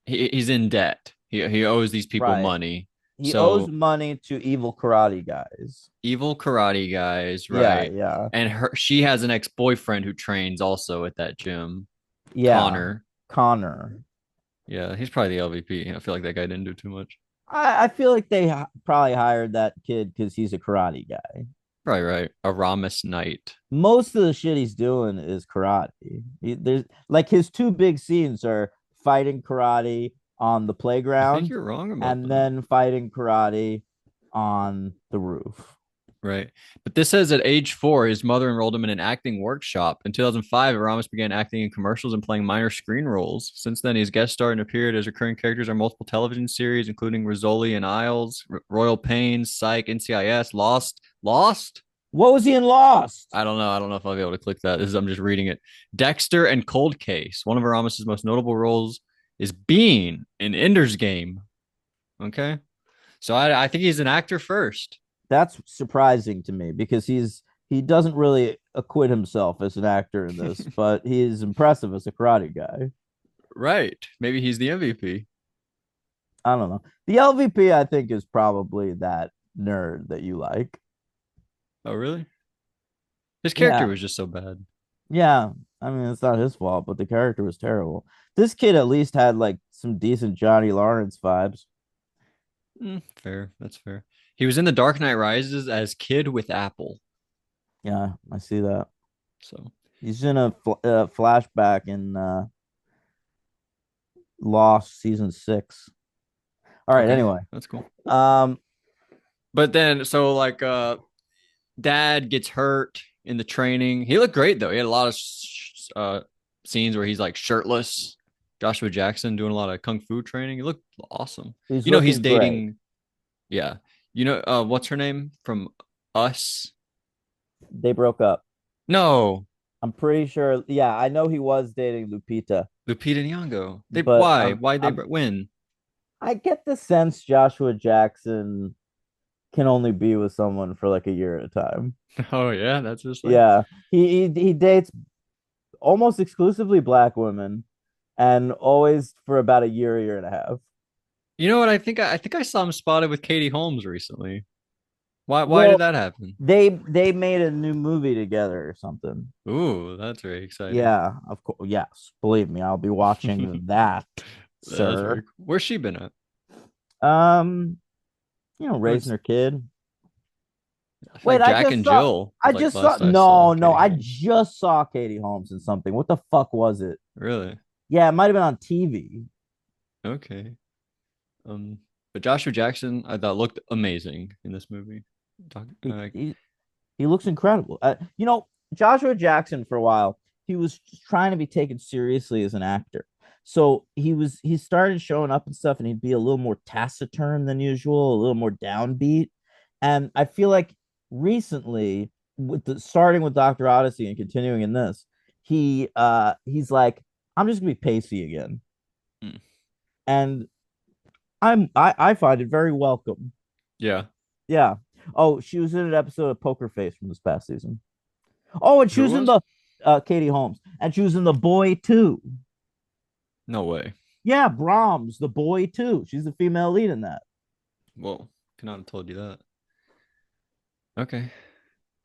he's in debt. He owes these people Right. money. He owes So money to evil karate guys. evil karate guys, Yeah. right? Yeah. And she has an ex-boyfriend who trains also at that gym, Yeah. Connor. Connor. Yeah, he's probably the LVP. I feel like that guy didn't do too much. I feel like they probably hired that kid because he's a karate guy. Probably right. Aramis Knight. Most of the shit he's doing is karate. There's like his two big scenes are fighting karate on the I think playground you're wrong about and that. then fighting karate on the roof. Right. But this says at age 4, his mother enrolled him in an acting workshop. In 2005, Aramis began acting in commercials and playing minor screen roles. Since then, he's guest starred and appeared as recurring characters on multiple television series, including Rizzoli and Isles, Royal Pains, Psych, NCIS, Lost. Lost? What was he in Lost? I don't know. I don't know if I'll be able to click that. I'm just reading it. Dexter and Cold Case. One of Aramis's most notable roles is Bean in Ender's Game. Okay. So I think he's an actor first. That's surprising to me because he doesn't really acquit himself as an actor in this, but he is impressive as a karate guy. Right. Maybe he's the MVP. I don't know. The LVP I think is probably that nerd that you like. Oh, really? His character Yeah. was just so bad. Yeah, I mean it's not his fault, but the character was terrible. This kid at least had like some decent Johnny Lawrence vibes. Fair. That's fair. He was in The Dark Knight Rises as Kid with Apple. Yeah, I see that. So, He's in a flashback in Lost season 6. All right, okay. anyway. That's cool. Um But then, so like, dad gets hurt in the training. He looked great, though. He had a lot of scenes where he's like shirtless. Joshua Jackson doing a lot of kung fu training. He looked awesome. he's You know, he's looking great. dating. Yeah. You know, what's her name from Us? They broke up. No, I'm pretty sure. Yeah, I know he was dating Lupita, Lupita Nyong'o. They but why? Why they win? I get the sense Joshua Jackson can only be with someone for like a year at a time. Oh yeah, that's just like Yeah, he dates almost exclusively black women, and always for about a year and a half. you know what? I think I saw him spotted with Katie Holmes recently. Why did Well, that happen? they made a new movie together or something. Ooh, that's very exciting. Yeah, of course. Yes, believe me, I'll be watching that. That's sir. very cool. Where's she been at? Um, raising It's, her kid. I feel Wait, like Jack and Jill I was like just saw, last I saw no, Katie I Holmes. just saw Katie Holmes in something. What the fuck was it? Really? Yeah, it might have been on TV. Okay. Um, but Joshua Jackson, I thought looked amazing in this movie. Talk, He, he, he looks incredible. Joshua Jackson for a while, he was just trying to be taken seriously as an actor. So he started showing up and stuff, and he'd be a little more taciturn than usual, a little more downbeat. And I feel like recently, starting with Dr. Odyssey and continuing in this, he's like, I'm just gonna be pacey again. hmm. And I find it very welcome. Yeah. Yeah. Oh, she was in an episode of Poker Face from this past season. Oh, and she Who it was in was? the Katie Holmes, and she was in The Boy too. No way. Yeah, Brahms, The Boy too. She's the female lead in that. Whoa. Cannot have told you that. Okay.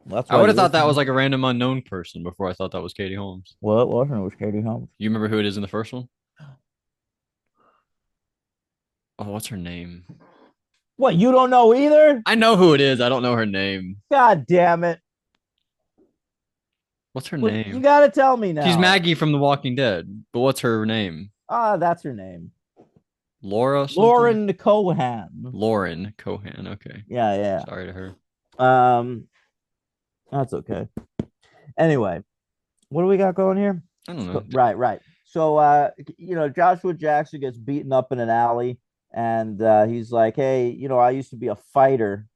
Well, that's I why would you have thought that was listen. like a random unknown person before I thought that was Katie Holmes. Well, it wasn't. It was Katie Holmes. You remember who it is in the first one? Oh, what's her name? What, you don't know either? I know who it is. I don't know her name. God damn it! What's her Well, you name? got to tell me She's now. Maggie from The Walking Dead. But what's her name? Ah, that's her name, Laura something? Lauren Cohan. Lauren Cohan. Okay. Yeah, Sorry to her. yeah. That's okay. Anyway, what do we got going here? I don't know. Right. So Joshua Jackson gets beaten up in an alley, and he's like, "Hey, I used to be a fighter,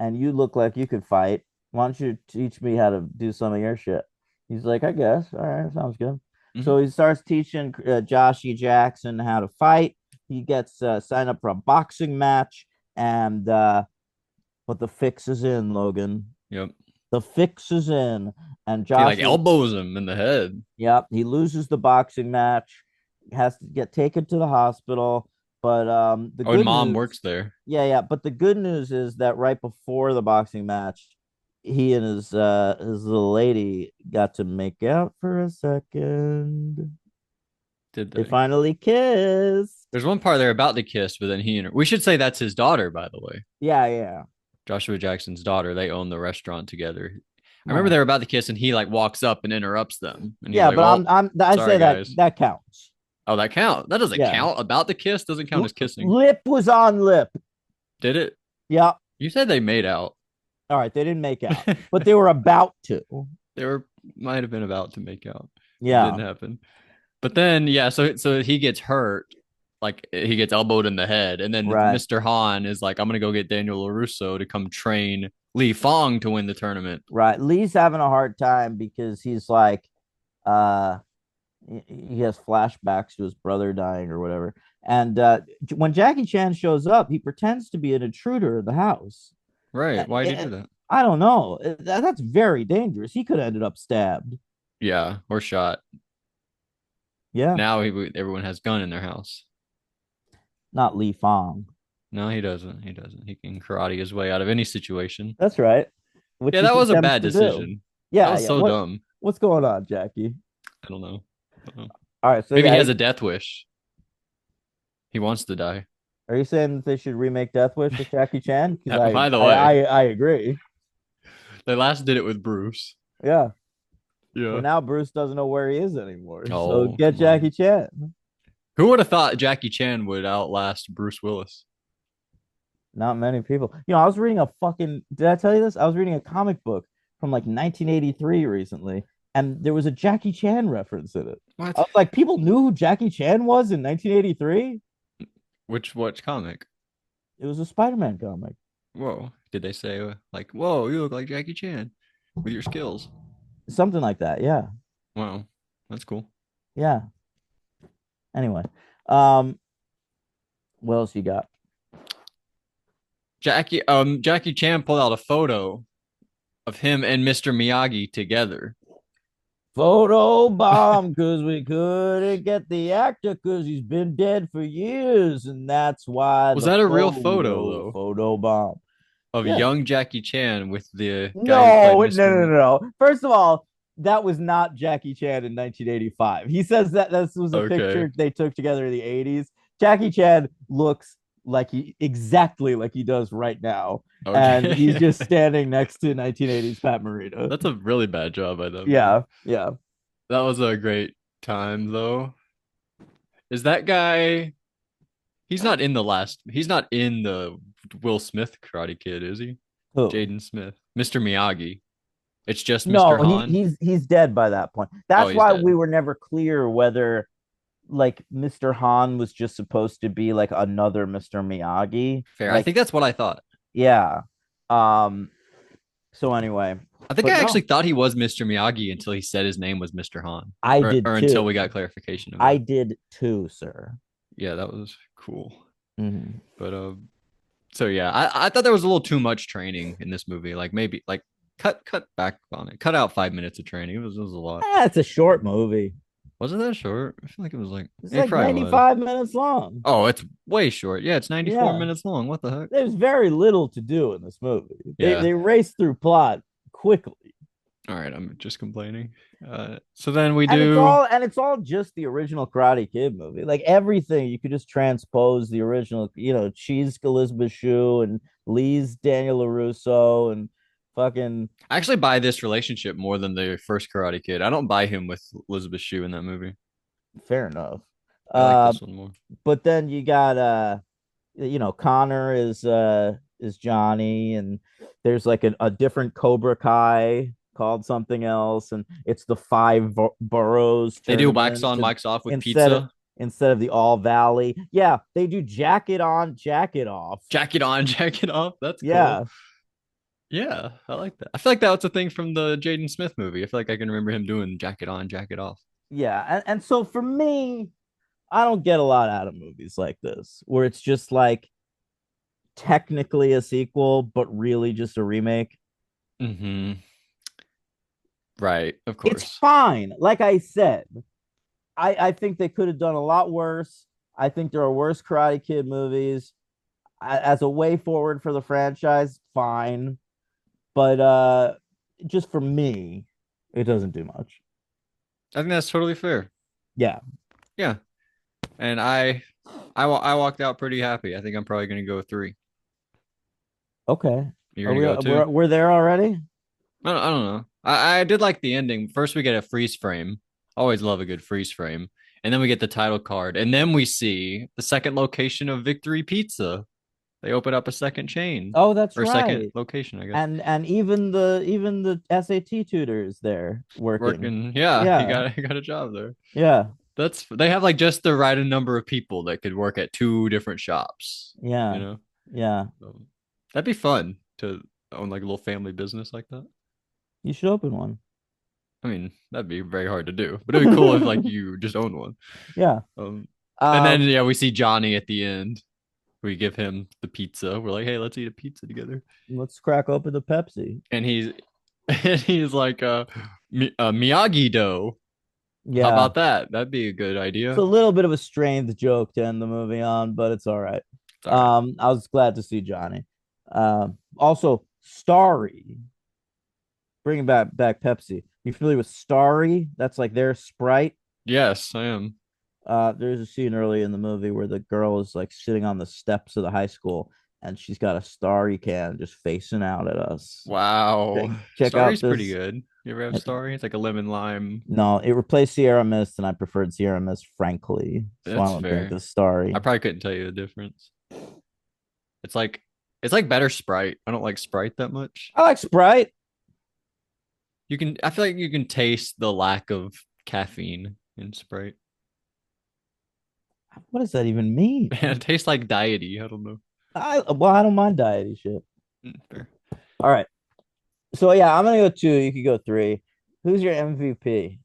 and you look like you could fight. Why don't you teach me how to do some of your shit?" He's like, "I guess. All right, sounds good." Mhm. So he starts teaching Joshy Jackson how to fight. He gets signed up for a boxing match, and but the fix is in, Logan. Yep. The fix is in, and He like Joshua, elbows him in the head. yep, he loses the boxing match, has to get taken to the hospital. But the Oh, and good mom news, works there. yeah. But the good news is that right before the boxing match, he and his little lady got to make out for a second. Did They they? finally kissed. There's one part they're about to kiss, but then he and her. We should say that's his daughter, by the way. Yeah. Joshua Jackson's daughter. They own the restaurant together. I remember Oh. they were about to kiss, and he like walks up and interrupts them, and he's Yeah, like, but "Well, I sorry say that guys." that counts. Oh, that count? That doesn't Yeah. count. About the kiss doesn't count as kissing. Lip was on lip. Did it? Yeah. You said they made out. All right, they didn't make out, but they were about to. They were might have been about to make out. It Yeah. didn't happen. But then yeah, so he gets hurt, like he gets elbowed in the head, and then Right. Mr. Han is like, I'm gonna go get Daniel LaRusso to come train Li Fong to win the tournament. Right. Lee's having a hard time because he's like, uh, he has flashbacks to his brother dying or whatever. And when Jackie Chan shows up, he pretends to be an intruder in the house. Right. Why'd he do And that? I don't know. That's very dangerous. He could have ended up stabbed. Yeah, or shot. Yeah. Now everyone has gun in their house. Not Lee Fong. No, he doesn't. He doesn't. He can karate his way out of any situation. That's right. Which Yeah, he that was a attempts bad to do. decision. That Yeah. was Yeah. so dumb. What's going on, Jackie? I don't know. I don't know. All right. So Maybe he yeah, has a death wish. He wants to die. are you saying that they should remake Death Wish with Jackie Chan? Because By the way, I agree. they last did it with Bruce. Yeah. Yeah. But now Bruce doesn't know where he is anymore. So Oh, get come Jackie on. Chan. Who would have thought Jackie Chan would outlast Bruce Willis? Not many people. I was reading a fucking. Did I tell you this? I was reading a comic book from like 1983 recently, and there was a Jackie Chan reference in it. What? I was like, people knew who Jackie Chan was in 1983. Which comic? It was a Spider-Man comic. Whoa. Did they say like, whoa, you look like Jackie Chan with your skills? Something like that. Yeah. Wow. That's cool. Yeah. Anyway, um, what else you got? Jackie Chan pulled out a photo of him and Mr. Miyagi together. Photo bomb because we couldn't get the actor because he's been dead for years, and that's why Was that a real photo though? Photo bomb. Of Yeah. young Jackie Chan with the guy who No, played no, Mr. no, no, no. First of all, that was not Jackie Chan in 1985. He says that this was a Okay. picture they took together in the 80s. Jackie Chan looks like he exactly like he does right now, and he's Okay. just standing next to 1980s Pat Morita. That's a really bad job by that man. Yeah, yeah. That was a great time though. Is that guy? He's not in the Will Smith Karate Kid, is he? Who? Jaden Smith. Mr. Miyagi. It's just Mr. No, Han. he's dead by that point. Oh, That's he's why we dead. were never clear whether like Mr. Han was just supposed to be like another Mr. Miyagi. Fair. I Like, think that's what I thought. yeah. Um, so anyway, I think but I actually no, thought he was Mr. Miyagi until he said his name was Mr. Han. I Or did until too. we got clarification of I that. did too, sir. Yeah, that was cool. Mhm. But so yeah, I thought there was a little too much training in this movie. Like maybe like cut back on it. Cut out 5 minutes of training. It was a lot. It's a short movie. Wasn't that short? I feel like it was like It's it like probably was. 95 minutes long. Oh, it's way short. Yeah, it's 94 Yeah. minutes long. What the heck? There's very little to do in this movie. They Yeah. they race through plot quickly. All right, I'm just complaining. So then we And it's do. all just the original Karate Kid movie. Like everything you could just transpose the original, Cheese Elizabeth Shue and Lee's Daniel LaRusso and fucking I actually buy this relationship more than the first Karate Kid. I don't buy him with Elizabeth Shue in that movie. fair enough. I like Uh this one more. but then you got Connor is Johnny, and there's like a different Cobra Kai called something else, and it's the boroughs They do wax tournament on, and wax off with instead of pizza. instead of the All Valley. Yeah, they do jacket on, jacket off. Jacket on, jacket off. That's cool. Yeah, Yeah, I like that. I feel like that was a thing from the Jaden Smith movie. I feel like I can remember him doing jacket on, jacket off. yeah. And so for me, I don't get a lot out of movies like this where it's just like technically a sequel, but really just a remake. Mm-hmm. Right, of It's course. fine. Like I said, I think they could have done a lot worse. I think there are worse Karate Kid movies. As a way forward for the franchise, fine. But just for me, it doesn't do much. I think that's totally fair. Yeah. Yeah, and I walked out pretty happy. I think I'm probably gonna go 3. Okay. You're Are gonna we go 2? we're there already? I don't know. I did like the ending. First, we get a freeze frame. Always love a good freeze frame. And then we get the title card. And then we see the second location of Victory Pizza. They open up a second chain Oh, that's or second right. location, I guess. And even the SAT tutor is there working. Working. Yeah, Yeah. he got a job there. Yeah. That's they have like just the right number of people that could work at 2 different shops, you Yeah. know? Yeah. So, that'd be fun to own like a little family business like that. You should open one. I mean, that'd be very hard to do, but it'd be cool if like you just own one. Yeah. Um, and then Um, yeah, we see Johnny at the end. We give him the pizza. We're like, hey, let's eat a pizza together. let's crack open the Pepsi. And he's and he's like, Miyagi Do. How Yeah. about that? That'd be a good It's a idea. little bit of a strained joke to end the movie on, but it's all right. It's all right. I was glad to see Johnny. Also, Starry, bringing back Pepsi. You familiar with Starry? That's like their Sprite. Yes, I am. There's a scene early in the movie where the girl is like sitting on the steps of the high school, and she's got a Starry can just facing out at us. Check, Wow. check out Starry's pretty this. good. You ever have Starry? It's like a lemon lime. No, it replaced Sierra Mist, and I preferred Sierra Mist, frankly. So I That's don't drink fair. the Starry. I probably couldn't tell you the difference. It's like it's like better Sprite. I don't like Sprite that much. I like Sprite. I feel like you can taste the lack of caffeine in Sprite. What does that even mean? It tastes like diety. I don't know. I don't mind diety shit. Fair. All right. So yeah, I'm gonna go 2. You could go 3. Who's your MVP?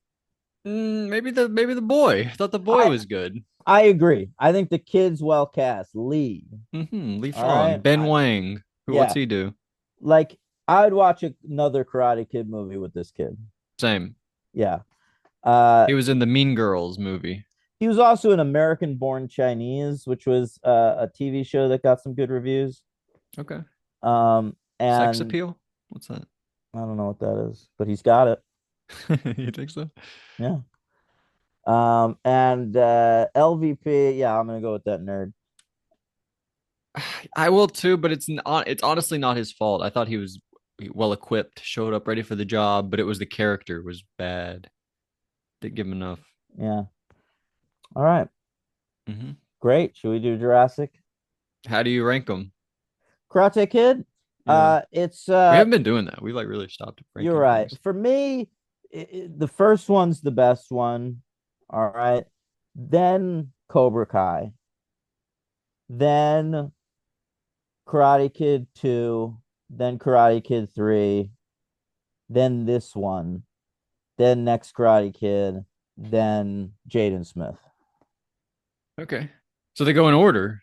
Maybe the boy. I thought the boy I was good. I agree. I think the kid's well cast. Lee. Lee All Fong, right. Ben Wang. What's Yeah. he do? Like I would watch another Karate Kid movie with this kid. Same. Yeah. Uh, He was in the Mean Girls movie. he was also an American Born Chinese, which was a TV show that got some good reviews. Okay. Sex And appeal? What's that? I don't know what that is, but he's got it. You think so? Yeah. And LVP, yeah, I'm gonna go with that nerd. I will too, but it's honestly not his fault. I thought he was well equipped, showed up ready for the job, but it was the character was bad. Didn't give him enough. Yeah. All right. Hmm. Great. Should we do Jurassic? How do you rank them? Karate Kid? Yeah, It's we haven't been doing that. We like really stopped you're ranking right. things. For me, the first one's the best one. All right. Then Cobra Kai. Then Karate Kid 2, then Karate Kid 3, then this one, then next Karate Kid, then Jaden Smith. Okay, so they go in order,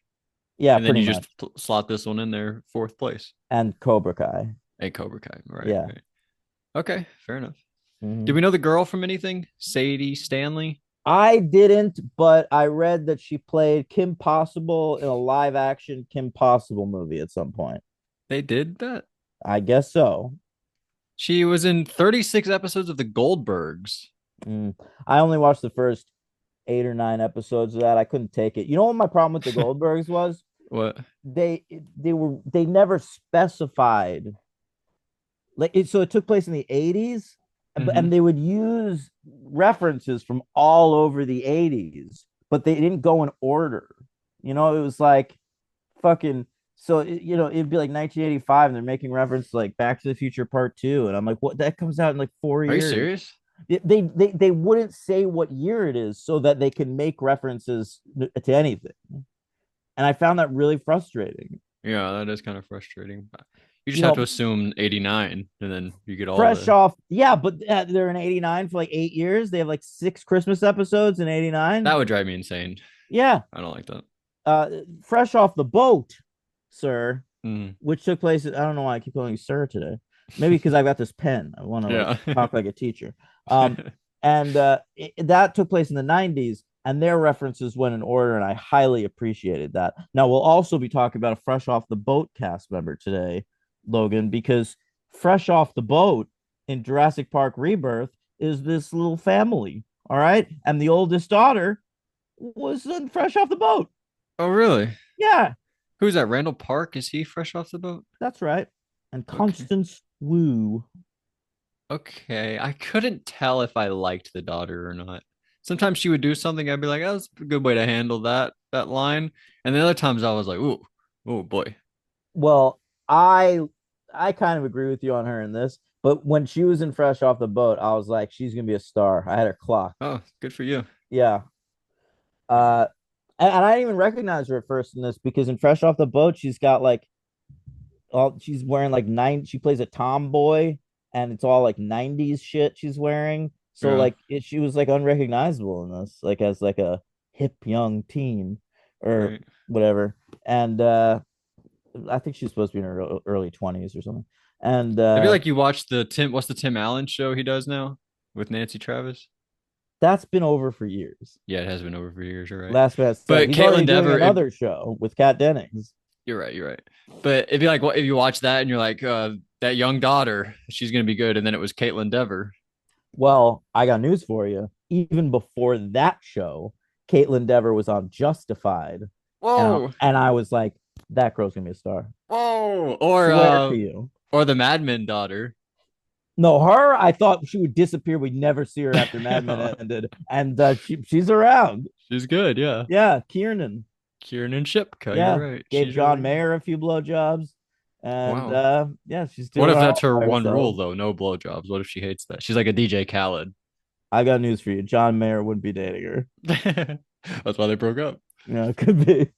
Yeah, and then pretty you just much. slot this one in there, fourth place. And Cobra Kai. A Cobra Kai, right? Yeah. Right. Okay, fair enough. Did Mhm. we know the girl from anything? Sadie Stanley. I didn't, but I read that she played Kim Possible in a live action Kim Possible movie at some point. They did that. I guess so. She was in 36 episodes of The Goldbergs. Mm. I only watched the first 8 or 9 episodes of that. I couldn't take it. You know what my problem with the Goldbergs was? What? they they never specified so it took place in the 80s, Hmm. and they would use references from all over the 80s, but they didn't go in order. It was like fucking so it'd be like 1985 and they're making reference to like Back to the Future Part 2, and I'm like, what? That comes out in like four Are you years serious? They wouldn't say what year it is so that they can make references to anything, and I found that really frustrating. Yeah, that is kind of frustrating. You just you have to know assume 89, and then you get all Fresh the. off, yeah, but they're in 89 for like 8 years. They have like 6 Christmas episodes in That 89. would drive me insane. Yeah. I don't like that. Fresh off the boat, sir, Mm. which took place. I don't know why I keep calling you sir today. Maybe because I've got this pen. I want to like Yeah. talk like a teacher. Um, and that took place in the 90s, and their references went in order, and I highly appreciated that. Now, we'll also be talking about a Fresh Off the Boat cast member today, Logan, because Fresh Off the Boat in Jurassic Park Rebirth is this little family. All right. And the oldest daughter was fresh off the boat. Oh, really? Yeah, Who's that? Randall Park? Is he fresh off the boat? that's right. And Okay. Constance Wu. Okay. I couldn't tell if I liked the daughter or not. Sometimes she would do something, I'd be like, oh, that's a good way to handle that line. And the other times I was like, ooh, oh boy. Well, I kind of agree with you on her in this, but when she was in Fresh Off the Boat, I was like, she's gonna be a star. I had her clocked. Oh, good for you. Yeah. Yeah. Uh, and I didn't even recognize her at first in this because in Fresh Off the Boat, she's got like all she's wearing like nine. She plays a tomboy, and it's all like 90s shit she's wearing. So Yeah. like she was like unrecognizable in this, like as like a hip young teen or Right. whatever. And I think she's supposed to be in her early 20s or something. And I feel like you watched what's the Tim Allen show he does now with Nancy Travis? that's been over for years. Yeah, it has been over for years, you're right. Last man standing. But He's already Caitlin doing Dever, another show with Kat Dennings. you're right, you're right. But if you like what if you watch that and you're like, that young daughter, she's gonna be good, and then it was Caitlin Dever. Well, I got news for you. Even before that show, Caitlin Dever was on Justified, Whoa, and I was like, that girl's gonna be a star. whoa. Swear to you. Or the Mad Men daughter. No, her, I thought she would disappear. We'd never see her after Mad Men ended, and she's around. She's good, yeah. Yeah, Kiernan. Kiernan Shipka, you're Yeah, right. gave She's really John good. Mayer a few blowjobs, and Wow. yeah, she's What doing if all that's right her by one rule herself. though? No blowjobs. What if she hates that? She's like a DJ Khaled. I got news for you. John Mayer wouldn't be dating her. That's why they broke up. Yeah, it could be.